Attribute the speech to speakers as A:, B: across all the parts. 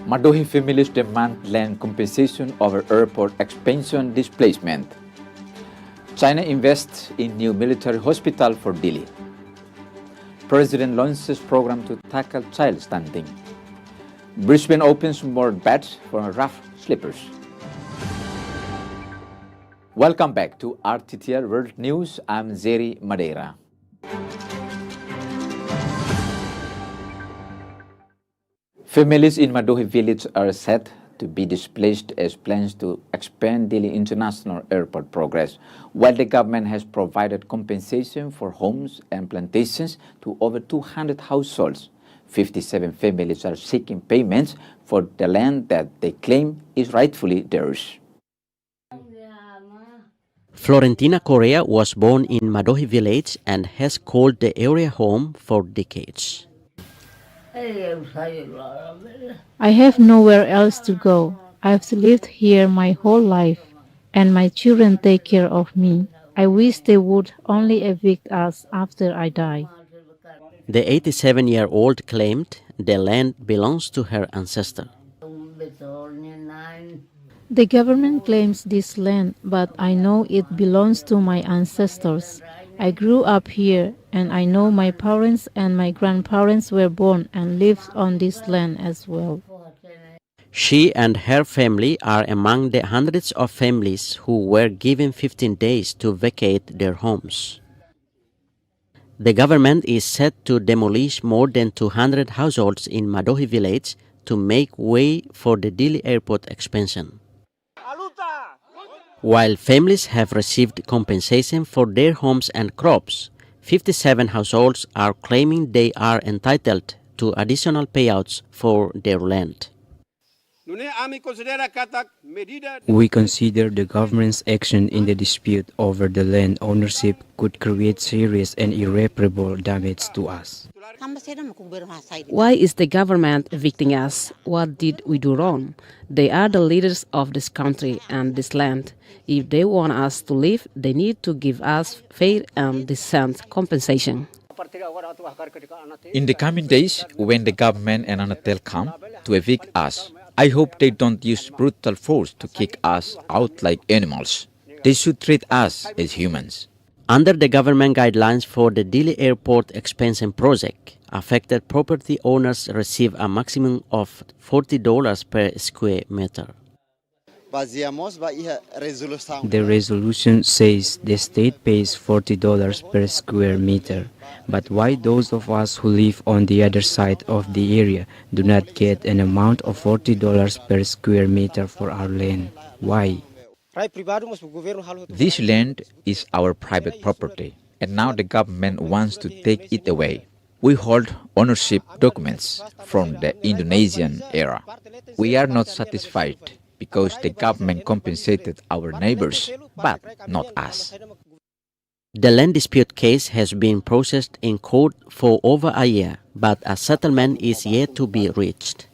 A: Madohi families demand land compensation over airport expansion displacement. China invests in new military hospital for Delhi. President launches program to tackle child stunting. Brisbane opens more beds for rough sleepers. Welcome back to RTTL World News. I'm Zeri Madeira. Families in Madohi village are said to be displaced as plans to expand Delhi International Airport progress, while the government has provided compensation for homes and plantations to over 200 households. 57 families are seeking payments for the land that they claim is rightfully theirs.
B: Florentina Correa was born in Madohi village and has called the area home for decades.
C: I have nowhere else to go. I've lived here my whole life, and my children take care of me. I wish they would only evict us after I die.
B: The 87-year-old claimed the land belongs to her ancestor.
C: The government claims this land, but I know it belongs to my ancestors. I grew up here, and I know my parents and my grandparents were born and lived on this land as well.
B: She and her family are among the hundreds of families who were given 15 days to vacate their homes. The government is set to demolish more than 200 households in Madohi village to make way for the Delhi airport expansion. While families have received compensation for their homes and crops, 57 households are claiming they are entitled to additional payouts for their land.
D: We consider the government's action in the dispute over the land ownership could create serious and irreparable damage to us.
E: Why is the government evicting us? What did we do wrong? They are the leaders of this country and this land. If they want us to live, they need to give us fair and decent compensation.
A: In the coming days, when the government and Rttl come to evict us, I hope they don't use brutal force to kick us out like animals. They should treat us as humans.
B: Under the government guidelines for the Delhi Airport expansion project, affected property owners receive a maximum of $40 per square meter.
D: The resolution says the state pays $40 per square meter, but why those of us who live on the other side of the area do not get an amount of $40 per square meter for our land? Why?
A: This land is our private property, and now the government wants to take it away. We hold ownership documents from the Indonesian era. We are not satisfied because the government compensated our neighbors, but not us.
B: The land dispute case has been processed in court for over a year, but a settlement is yet to be reached.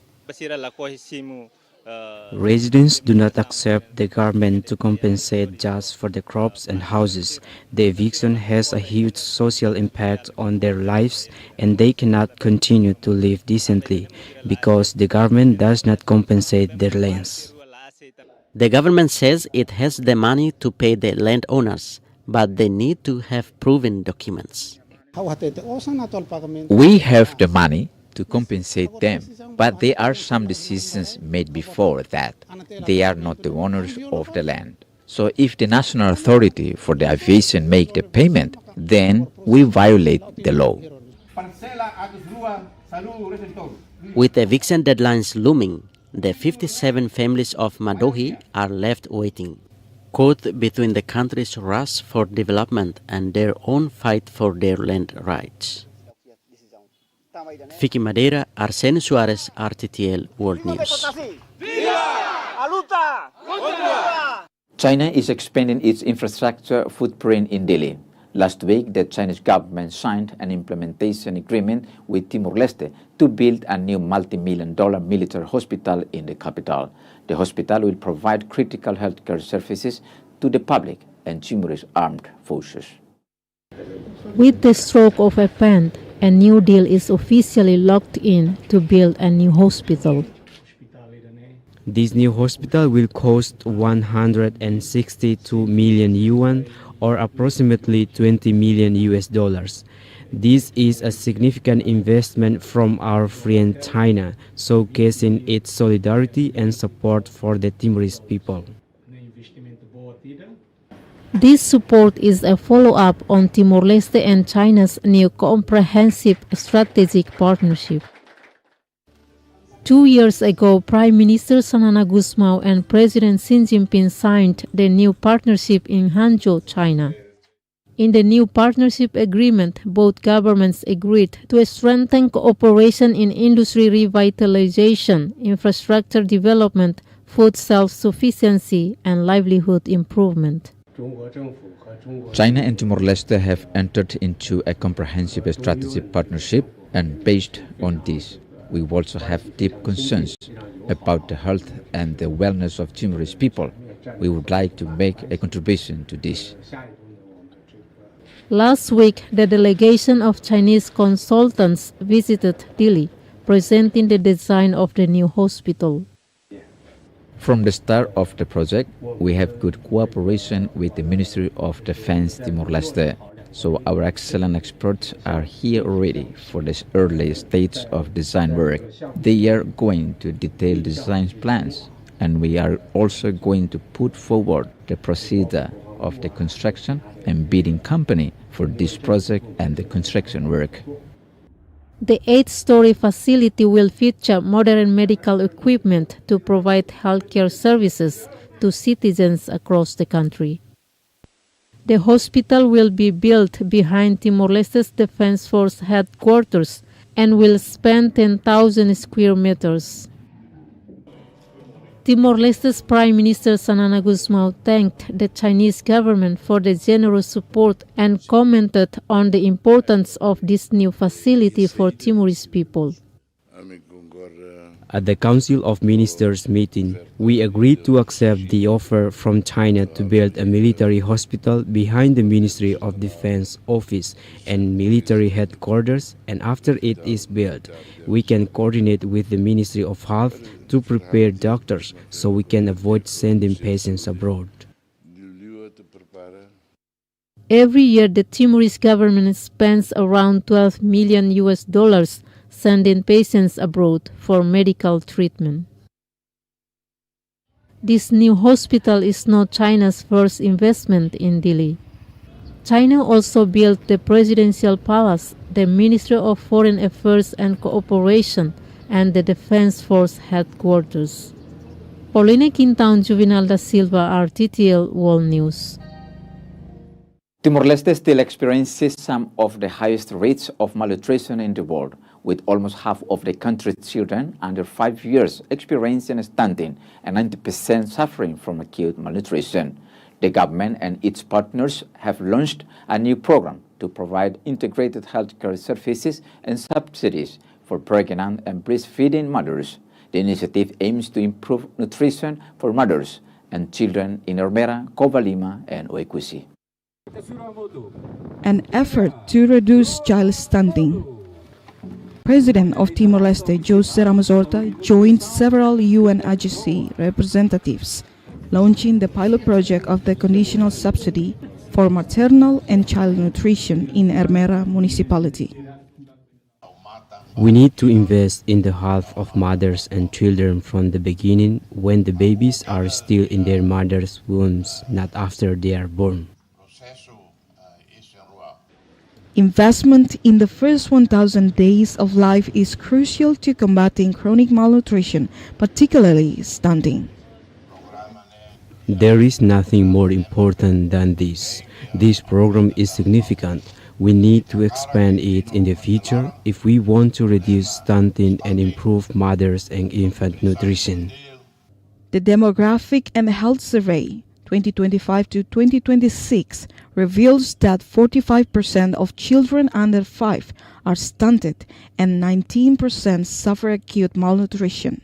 D: Residents do not accept the government to compensate just for the crops and houses. The eviction has a huge social impact on their lives, and they cannot continue to live decently because the government does not compensate their lands.
B: The government says it has the money to pay the landowners, but they need to have proven documents.
A: We have the money to compensate them, but there are some decisions made before that. They are not the owners of the land. So if the National Authority for the Aviation make the payment, then we violate the law.
B: With eviction deadlines looming, the 57 families of Madohi are left waiting, caught between the country's rush for development and their own fight for their land rights. Vicky Madeira, Arsenio Suarez, RTTL World News.
A: China is expanding its infrastructure footprint in Delhi. Last week, the Chinese government signed an implementation agreement with Timor-Leste to build a new multi-million-dollar military hospital in the capital. The hospital will provide critical healthcare services to the public and Timorese armed forces.
C: With the stroke of a pen, a new deal is officially locked in to build a new hospital.
D: This new hospital will cost 162 million yuan or approximately 20 million US dollars. This is a significant investment from our friend China, showcasing its solidarity and support for the Timorese people.
C: This support is a follow-up on Timor-Leste and China's new comprehensive strategic partnership. 2 years ago, Prime Minister Sanana Gusmao and President Xi Jinping signed the new partnership in Hangzhou, China. In the new partnership agreement, both governments agreed to strengthen cooperation in industry revitalization, infrastructure development, food self-sufficiency, and livelihood improvement.
A: China and Timor-Leste have entered into a comprehensive strategic partnership, and based on this, we also have deep concerns about the health and the wellness of Timorese people. We would like to make a contribution to this.
C: Last week, the delegation of Chinese consultants visited Dili, presenting the design of the new hospital.
A: From the start of the project, we have good cooperation with the Ministry of Defense Timor-Leste, so our excellent experts are here already for this early stage of design work. They are going to detail design plans, and we are also going to put forward the procedure of the construction and bidding company for this project and the construction work.
C: The 8-story facility will feature modern medical equipment to provide healthcare services to citizens across the country. The hospital will be built behind Timor-Leste's Defense Force headquarters and will span 10,000 square meters. Timor-Leste's Prime Minister Sanana Gusmao thanked the Chinese government for the generous support and commented on the importance of this new facility for Timorese people.
D: At the Council of Ministers meeting, we agreed to accept the offer from China to build a military hospital behind the Ministry of Defense office and military headquarters, and after it is built, we can coordinate with the Ministry of Health to prepare doctors so we can avoid sending patients abroad.
C: Every year, the Timorese government spends around 12 million US dollars sending patients abroad for medical treatment. This new hospital is not China's first investment in Dili. China also built the Presidential Palace, the Ministry of Foreign Affairs and Cooperation, and the Defense Force headquarters. Paulina Quintaun, Juvenal da Silva, RTTL World News.
A: Timor-Leste still experiences some of the highest rates of malnutrition in the world, with almost half of the country's children under 5 years experiencing stunting and 90% suffering from acute malnutrition. The government and its partners have launched a new program to provide integrated healthcare services and subsidies for pregnant and breastfeeding mothers. The initiative aims to improve nutrition for mothers and children in Ermera, Covalima, and Oecusi.
F: An effort to reduce child stunting. President of Timor-Leste, Jose Ramos Horta, joined several UN agency representatives, launching the pilot project of the conditional subsidy for maternal and child nutrition in Ermera municipality.
D: We need to invest in the health of mothers and children from the beginning, when the babies are still in their mother's wombs, not after they are born.
F: Investment in the first 1,000 days of life is crucial to combating chronic malnutrition, particularly stunting.
D: There is nothing more important than this. This program is significant. We need to expand it in the future if we want to reduce stunting and improve mothers and infant nutrition.
F: The Demographic and Health Survey 2025 to 2026 reveals that 45% of children under 5 are stunted and 19% suffer acute malnutrition.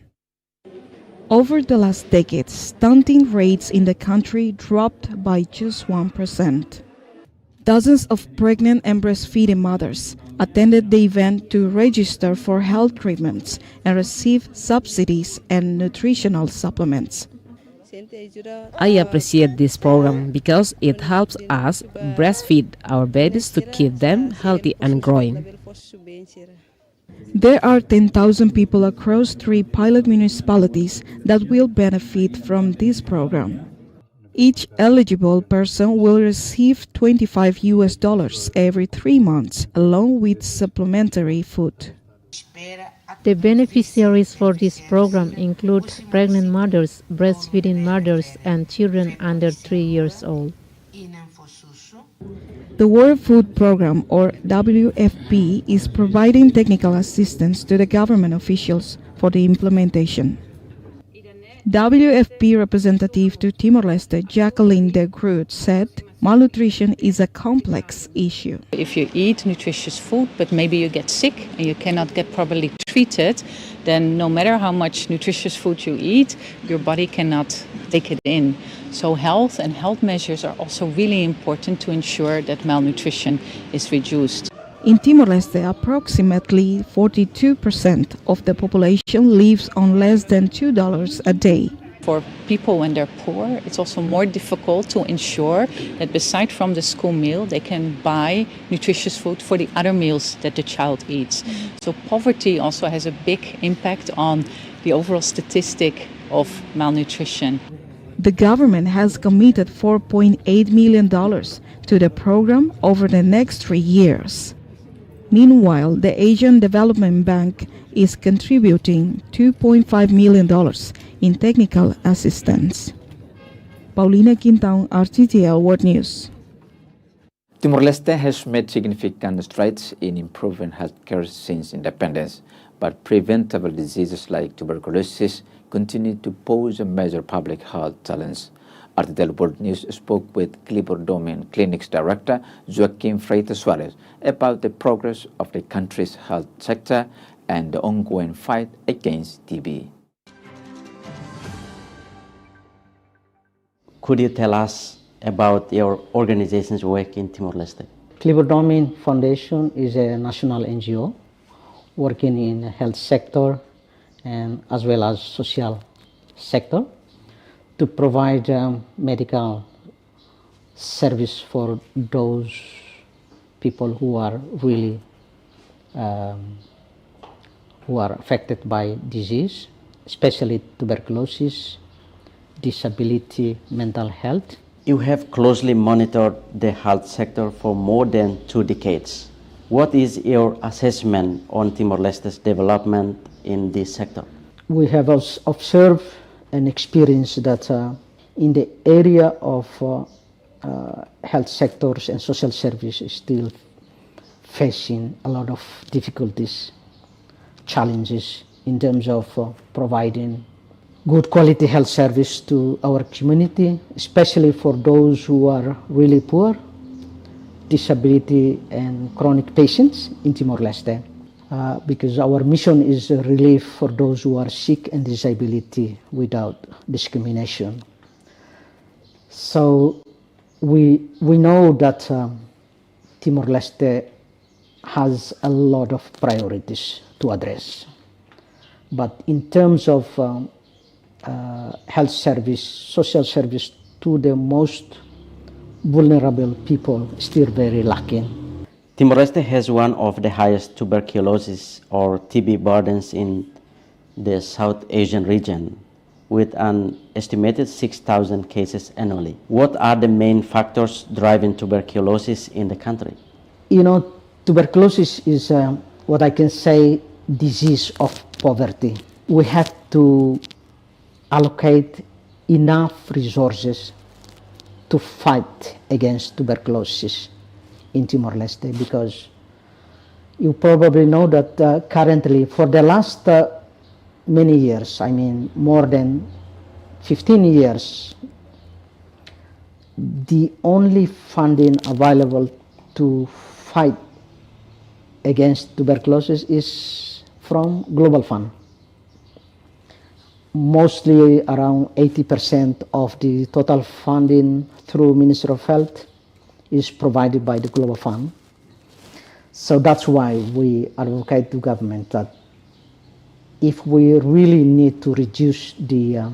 F: Over the last decade, stunting rates in the country dropped by just 1%. Dozens of pregnant and breastfeeding mothers attended the event to register for health treatments and receive subsidies and nutritional supplements.
E: I appreciate this program because it helps us breastfeed our babies to keep them healthy and growing.
F: There are 10,000 people across 3 pilot municipalities that will benefit from this program. Each eligible person will receive $25 every 3 months, along with supplementary food.
C: The beneficiaries for this program include pregnant mothers, breastfeeding mothers, and children under 3 years old.
F: The World Food Program, or WFP, is providing technical assistance to the government officials for the implementation. WFP representative to Timor-Leste, Jacqueline de Groot, said malnutrition is a complex issue.
G: If you eat nutritious food, but maybe you get sick and you cannot get properly treated, then no matter how much nutritious food you eat, your body cannot take it in. So health and health measures are also really important to ensure that malnutrition is reduced.
F: In Timor-Leste, approximately 42% of the population lives on less than $2 a day.
G: For people when they're poor, it's also more difficult to ensure that beside from the school meal, they can buy nutritious food for the other meals that the child eats. So poverty also has a big impact on the overall statistic of malnutrition.
F: The government has committed $4.8 million to the program over the next 3 years. Meanwhile, the Asian Development Bank is contributing $2.5 million in technical assistance. Paulina Quintão, RTTL World News.
A: Timor-Leste has made significant strides in improving healthcare since independence, but preventable diseases like tuberculosis continue to pose a major public health challenge. RTTL World News spoke with Clipper Domain Clinics Director Joaquim Freitas Suarez about the progress of the country's health sector and the ongoing fight against TB.
B: Could you tell us about your organization's work in Timor-Leste?
H: Clipper Domain Foundation is a national NGO working in the health sector and as well as social sector to provide medical service for those people who are really who are affected by disease, especially tuberculosis, disability, mental health.
B: You have closely monitored the health sector for more than 2 decades. What is your assessment on Timor-Leste's development in this sector?
H: We have observed and experienced that in the area of health sectors and social service is still facing a lot of difficulties, challenges in terms of providing good quality health service to our community, especially for those who are really poor, disability and chronic patients in Timor-Leste. Because our mission is relief for those who are sick and disability without discrimination. So we know that Timor-Leste has a lot of priorities to address. But in terms of health service, social service to the most vulnerable people, still very lacking.
B: Timor-Leste has one of the highest tuberculosis or TB burdens in the South Asian region, with an estimated 6,000 cases annually. What are the main factors driving tuberculosis in the country?
H: You know, tuberculosis is what I can say disease of poverty. We have to allocate enough resources to fight against tuberculosis in Timor-Leste, because you probably know that currently for the last many years, I mean more than 15 years, the only funding available to fight against tuberculosis is from Global Fund. Mostly around 80% of the total funding through Ministry of Health is provided by the Global Fund. So that's why we advocate to government that if we really need to reduce the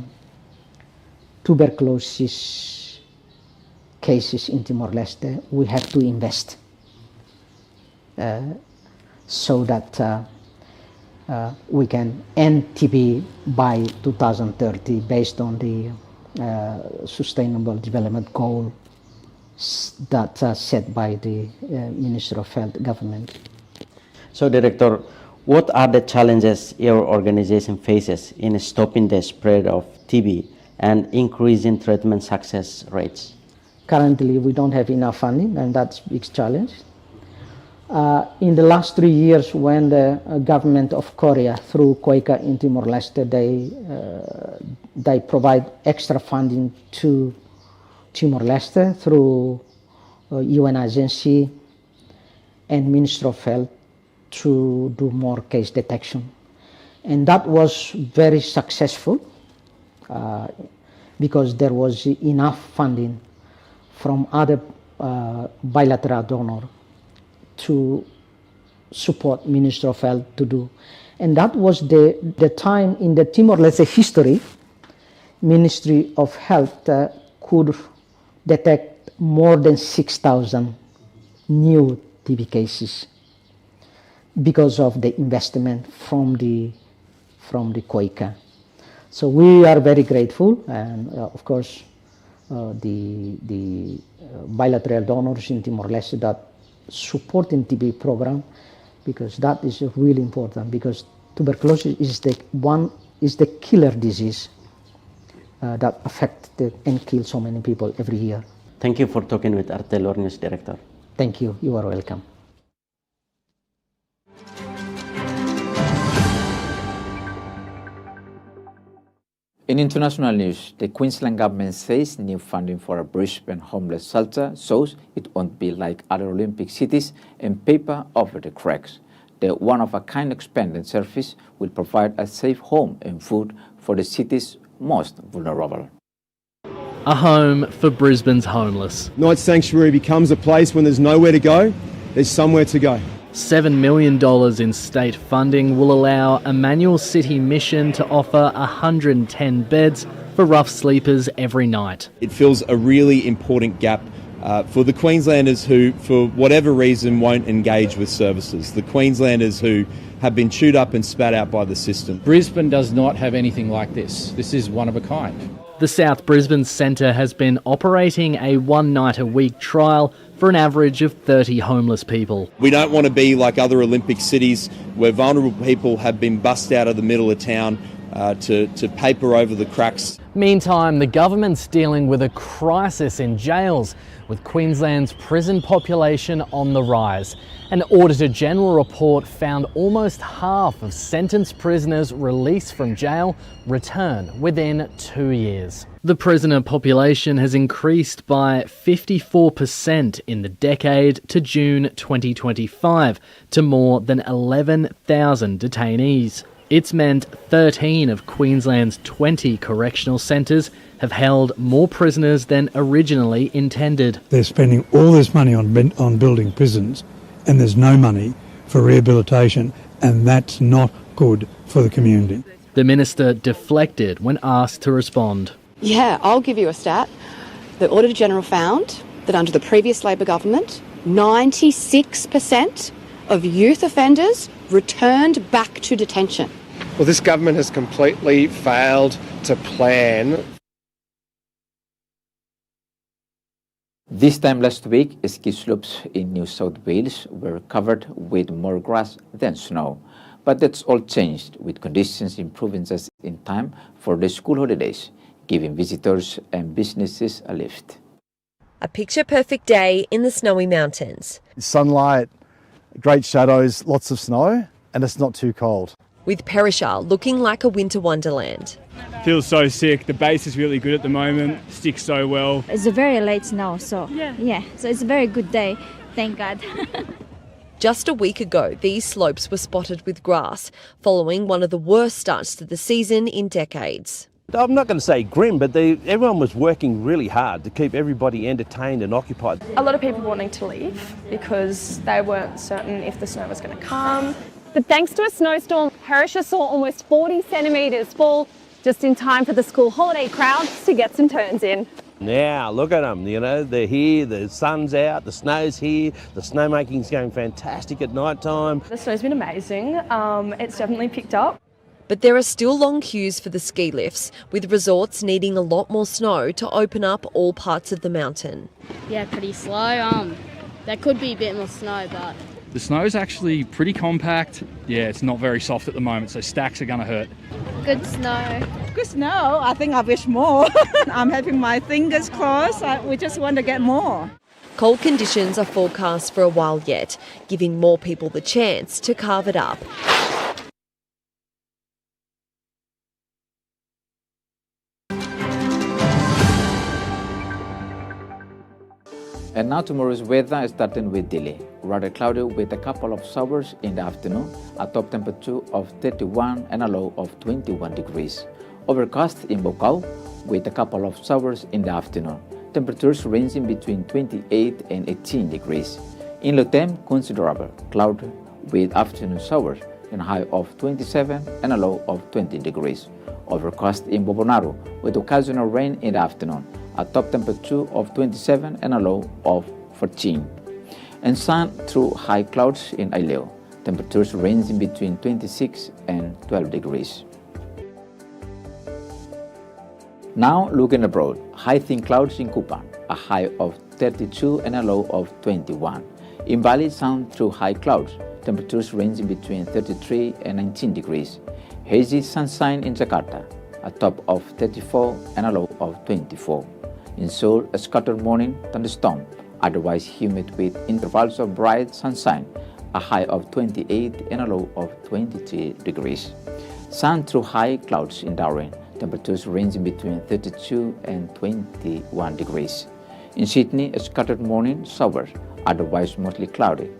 H: tuberculosis cases in Timor-Leste, we have to invest so that we can end TB by 2030 based on the Sustainable Development Goal that set by the Minister of Health government.
B: So, Director, what are the challenges your organization faces in stopping the spread of TB and increasing treatment success rates?
H: Currently, we don't have enough funding, and that's a big challenge. In the last 3 years, when the government of Korea, through COICA in Timor-Leste, they provide extra funding to Timor-Leste through UN agency and Ministry of Health to do more case detection. And that was very successful because there was enough funding from other bilateral donors to support Ministry of Health to do. And that was the time in the Timor-Leste history, Ministry of Health could detect more than 6,000 new TB cases because of the investment from the COICA. So we are very grateful, and of course the bilateral donors in Timor-Leste that supporting TB program, because that is really important, because tuberculosis is the killer disease that affects and kills so many people every year.
B: Thank you for talking with RTTL News Director.
H: Thank you. You are welcome.
A: In international news, the Queensland government says new funding for a Brisbane homeless shelter shows it won't be like other Olympic cities and paper over the cracks. The one-of-a-kind expanded service will provide a safe home and food for the city's most vulnerable.
I: A home for Brisbane's homeless.
J: Night Sanctuary becomes a place when there's nowhere to go, there's somewhere to go.
I: $7 million in state funding will allow Emmanuel City Mission to offer 110 beds for rough sleepers every night.
J: It fills a really important gap for the Queenslanders who, for whatever reason, won't engage with services. The Queenslanders who have been chewed up and spat out by the system.
K: Brisbane does not have anything like this. This is one of a kind.
I: The South Brisbane Centre has been operating a one-night-a-week trial for an average of 30 homeless people.
J: We don't want to be like other Olympic cities where vulnerable people have been bussed out of the middle of town to paper over the cracks.
I: Meantime, the government's dealing with a crisis in jails, with Queensland's prison population on the rise. An Auditor General report found almost half of sentenced prisoners released from jail return within 2 years. The prisoner population has increased by 54% in the decade to June 2025 to more than 11,000 detainees. It's meant 13 of Queensland's 20 correctional centres have held more prisoners than originally intended.
L: They're spending all this money on building prisons, and there's no money for rehabilitation, and that's not good for the community.
I: The minister deflected when asked to respond.
M: Yeah, I'll give you a stat. The Auditor General found that under the previous Labor government, 96% of youth offenders returned back to detention.
N: Well, this government has completely failed to plan.
A: This time last week, ski slopes in New South Wales were covered with more grass than snow. But that's all changed with conditions improving just in time for the school holidays, giving visitors and businesses a lift.
O: A picture-perfect day in the snowy mountains.
P: Sunlight, great shadows, lots of snow, and it's not too cold.
O: With Perisher looking like a winter wonderland.
Q: Feels so sick. The base is really good at the moment, sticks so well.
R: It's a very late snow, so so it's a very good day, thank God.
O: Just a week ago, these slopes were spotted with grass, following one of the worst starts to the season in decades.
S: I'm not going to say grim, but everyone was working really hard to keep everybody entertained and occupied.
T: A lot of people wanting to leave because they weren't certain if the snow was going to come.
U: But thanks to a snowstorm, Herisha saw almost 40 centimetres fall just in time for the school holiday crowds to get some turns in.
S: Now, look at them, they're here, the sun's out, the snow's here, the snowmaking's going fantastic at night time.
T: The snow's been amazing, it's definitely picked up.
O: But there are still long queues for the ski lifts, with resorts needing a lot more snow to open up all parts of the mountain.
V: Yeah, pretty slow. There could be a bit more snow, but...
Q: The snow's actually pretty compact. Yeah, it's not very soft at the moment, so stacks are going to hurt.
V: Good snow.
W: Good snow. I think I wish more. I'm having my fingers crossed. We just want to get more.
O: Cold conditions are forecast for a while yet, giving more people the chance to carve it up.
A: And now tomorrow's weather, starting with Delhi. Rather cloudy with a couple of showers in the afternoon, a top temperature of 31 and a low of 21 degrees. Overcast in Bokal with a couple of showers in the afternoon, temperatures ranging between 28 and 18 degrees. In Lotem, considerable cloud with afternoon showers and a high of 27 and a low of 20 degrees. Overcast in Bobonaro with occasional rain in the afternoon, a top temperature of 27 and a low of 14. And sun through high clouds in Aileo, temperatures ranging between 26 and 12 degrees. Now looking abroad, high thin clouds in Kupang, a high of 32 and a low of 21. In Bali, sun through high clouds, temperatures ranging between 33 and 19 degrees. Hazy sunshine in Jakarta, a top of 34 and a low of 24. In Seoul, a scattered morning thunderstorm, otherwise humid with intervals of bright sunshine, a high of 28 and a low of 23 degrees. Sun through high clouds in Darwin, temperatures ranging between 32 and 21 degrees. In Sydney, a scattered morning showers, otherwise mostly cloudy,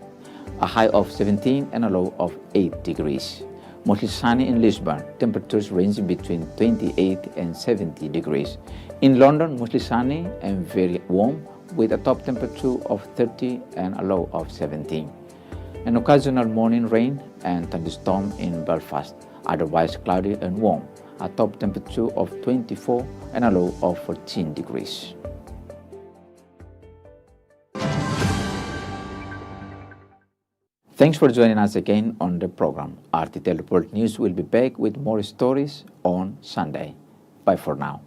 A: a high of 17 and a low of 8 degrees. Mostly sunny in Lisbon, temperatures ranging between 28 and 70 degrees. In London, mostly sunny and very warm, with a top temperature of 30 and a low of 17. An occasional morning rain and thunderstorm in Belfast, otherwise cloudy and warm, a top temperature of 24 and a low of 14 degrees. Thanks for joining us again on the program. RTTL Report News will be back with more stories on Sunday. Bye for now.